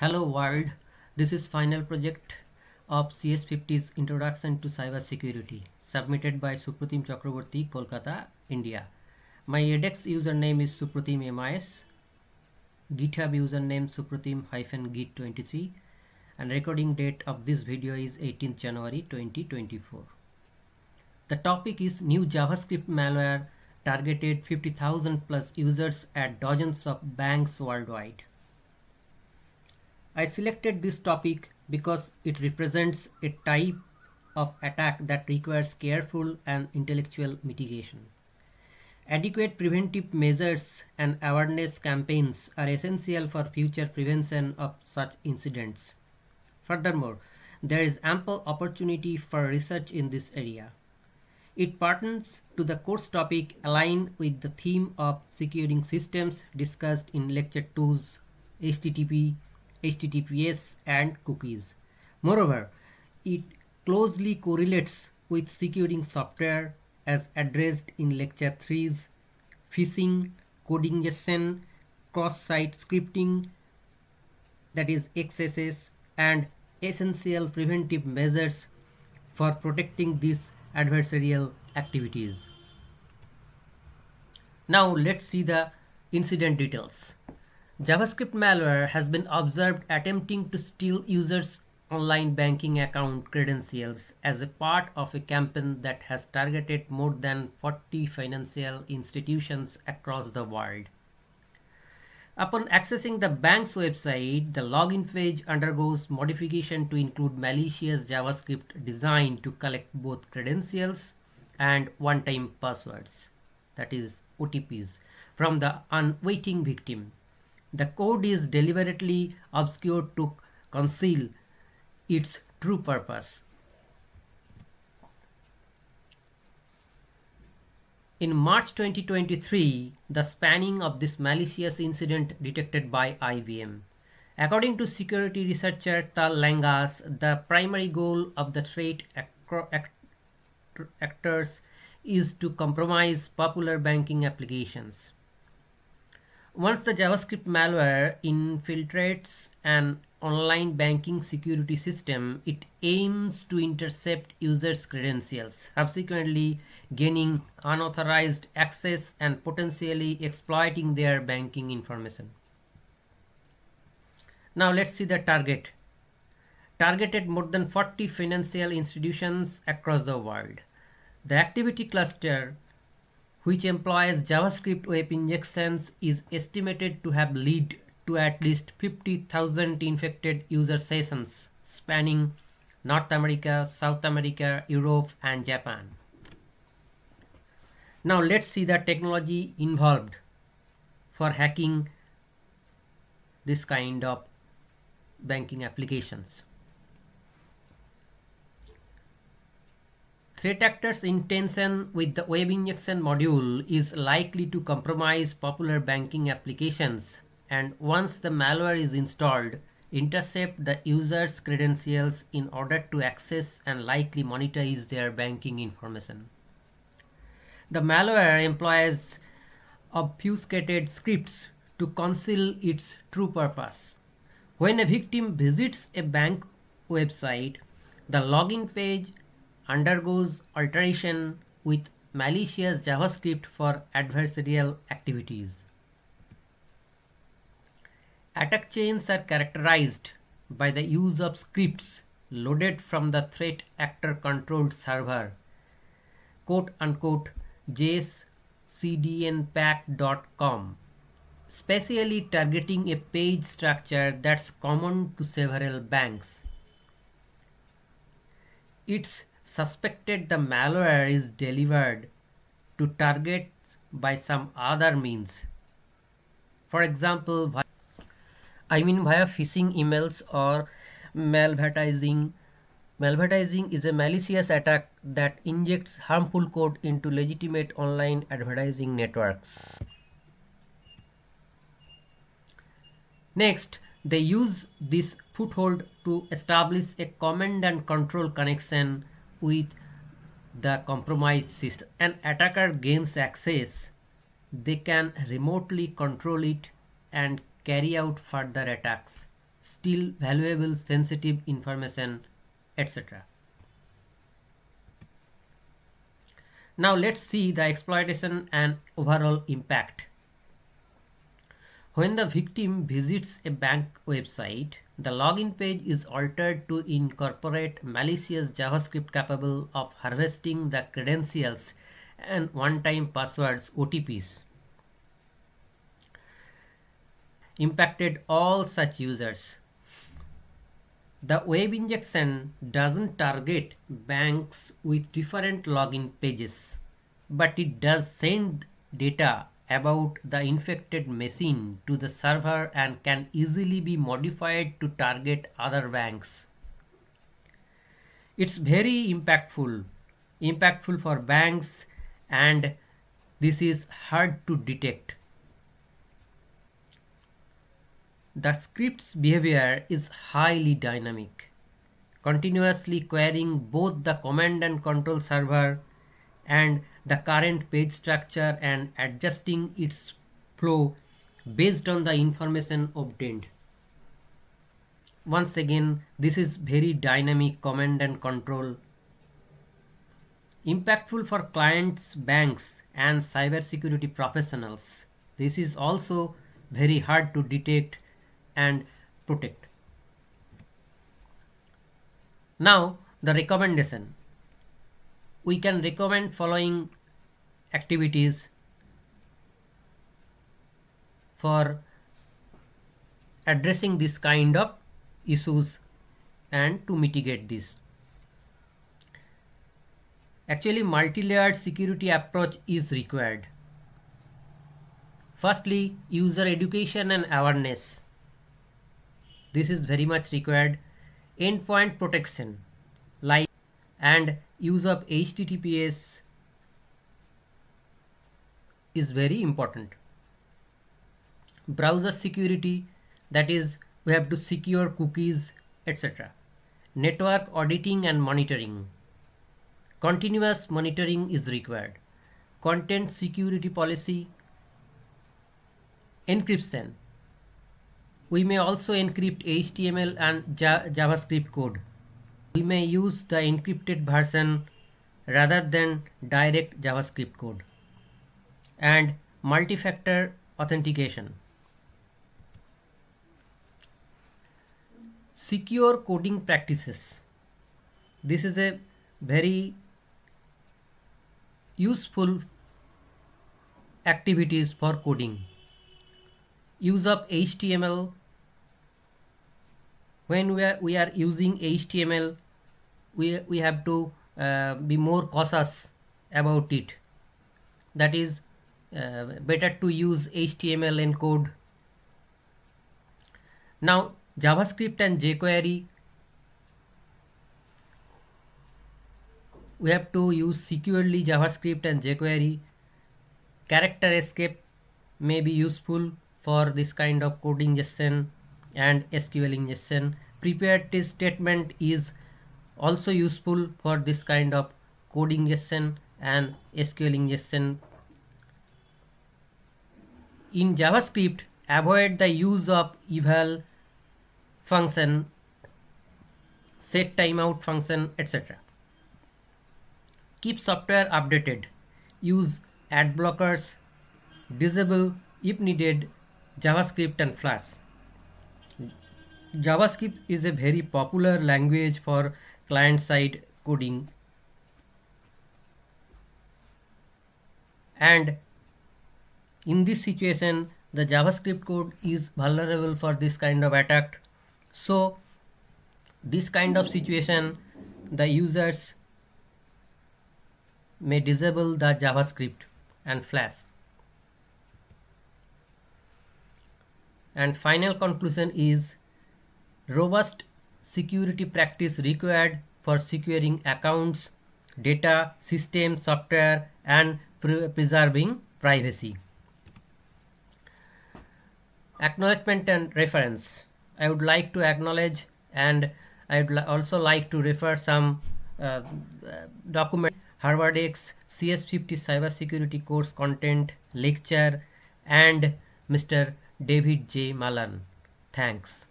Hello world, this is final project of CS50's Introduction to Cybersecurity, submitted by Supratim Chakraborty, Kolkata, India. My edX username is supratim_mis, GitHub username supratim-git23, and recording date of this video is 18th January 2024. The topic is new JavaScript malware targeted 50,000 plus users at dozens of banks worldwide. I selected this topic because it represents a type of attack that requires careful and intellectual mitigation. Adequate preventive measures and awareness campaigns are essential for future prevention of such incidents. Furthermore, there is ample opportunity for research in this area. It pertains to the course topic aligned with the theme of securing systems discussed in Lecture 2's HTTP, HTTPS and cookies. Moreover, it closely correlates with securing software as addressed in Lecture 3's phishing, code injection, cross-site scripting, that is XSS, and essential preventive measures for protecting these adversarial activities. Now let's see the incident details. JavaScript malware has been observed attempting to steal users' online banking account credentials as a part of a campaign that has targeted more than 40 financial institutions across the world. Upon accessing the bank's website, the login page undergoes modification to include malicious JavaScript designed to collect both credentials and one-time passwords, that is OTPs, from the unwitting victim. The code is deliberately obscured to conceal its true purpose. In March 2023, the spanning of this malicious incident detected by IBM. According to security researcher Tal Langas, the primary goal of the threat actors is to compromise popular banking applications. Once the JavaScript malware infiltrates an online banking security system, it aims to intercept users' credentials, subsequently gaining unauthorized access and potentially exploiting their banking information. Now let's see the target. Targeted more than 40 financial institutions across the world. The activity cluster, which employs JavaScript web injections, is estimated to have led to at least 50,000 infected user sessions spanning North America, South America, Europe and Japan. Now let's see the technology involved for hacking this kind of banking applications. Threat actors' intention with the web injection module is likely to compromise popular banking applications, and once the malware is installed, intercept the user's credentials in order to access and likely monetize their banking information. The malware employs obfuscated scripts to conceal its true purpose. When a victim visits a bank website, the login page undergoes alteration with malicious JavaScript for adversarial activities. Attack chains are characterized by the use of scripts loaded from the threat actor controlled server, quote unquote jscdnpack.com, specially targeting a page structure that's common to several banks. It's suspected the malware is delivered to targets by some other means. For example, via phishing emails or malvertising. Malvertising is a malicious attack that injects harmful code into legitimate online advertising networks. Next, they use this foothold to establish a command and control connection with the compromised system. An attacker gains access, they can remotely control it and carry out further attacks. steal valuable sensitive information, etc. Now let's see the exploitation and overall impact. When the victim visits a bank website, the login page is altered to incorporate malicious JavaScript capable of harvesting the credentials and one-time passwords (OTPs) impacted all such users. The web injection doesn't target banks with different login pages, but it does send data about the infected machine to the server and can easily be modified to target other banks. It's very impactful for banks, and this is hard to detect. The script's behavior is highly dynamic, continuously querying both the command and control server and the current page structure and adjusting its flow based on the information obtained. Once again, this is very dynamic command and control. Impactful for clients, banks, and cybersecurity professionals. This is also very hard to detect and protect. Now the recommendation. We can recommend following activities for addressing this kind of issues and to mitigate this. Actually, multi-layered security approach is required. Firstly, user education and awareness. This is very much required. Endpoint protection, like and use of HTTPS is very important. Browser security, that is, we have to secure cookies, etc. Network auditing and monitoring. Continuous monitoring is required. Content security policy. Encryption. We may also encrypt HTML and JavaScript code. We may use the encrypted version rather than direct JavaScript code. And multi-factor authentication. Secure coding practices. This is a very useful activities for coding. Use of HTML. When we are using HTML, we have to be more cautious about it. That is better to use HTML encode. Now JavaScript and jQuery, we have to use securely JavaScript and jQuery. Character escape may be useful for this kind of code ingestion and SQL ingestion. Prepared test statement is also useful for this kind of code ingestion and SQL ingestion. In JavaScript, avoid the use of eval function, set timeout function, etc. Keep software updated. Use ad blockers. Disable, if needed, JavaScript and Flash. JavaScript is a very popular language for client-side coding, and in this situation the JavaScript code is vulnerable for this kind of attack. So this kind of situation, the users may disable the JavaScript and Flash. And final conclusion is robust security practice required for securing accounts, data, system, software, and preserving privacy. Acknowledgement and reference. I would like to acknowledge, and I would also like to refer some document. HarvardX CS50 Cybersecurity course content lecture and Mr. David J. Malan. Thanks.